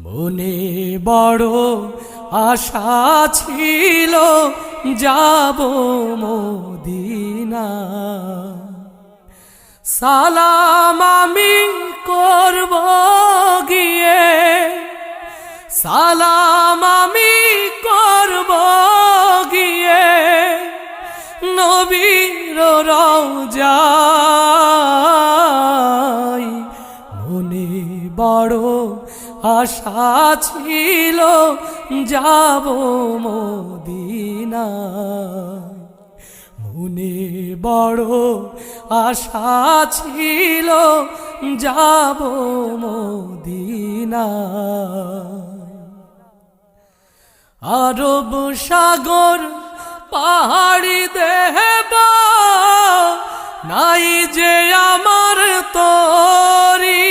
মনে বড় আশা ছিল যাব মদিনা। সালাম আমি করব গিয়ে, সালাম আমি করব গিয়ে নবীর রওজায়। মনে বড় আশা ছিল যাব মদিনা। মনে বড় আশা ছিল যাব মদিনা। আরব সাগর পাহাড়ি দেবা নাই যে আমার তরি,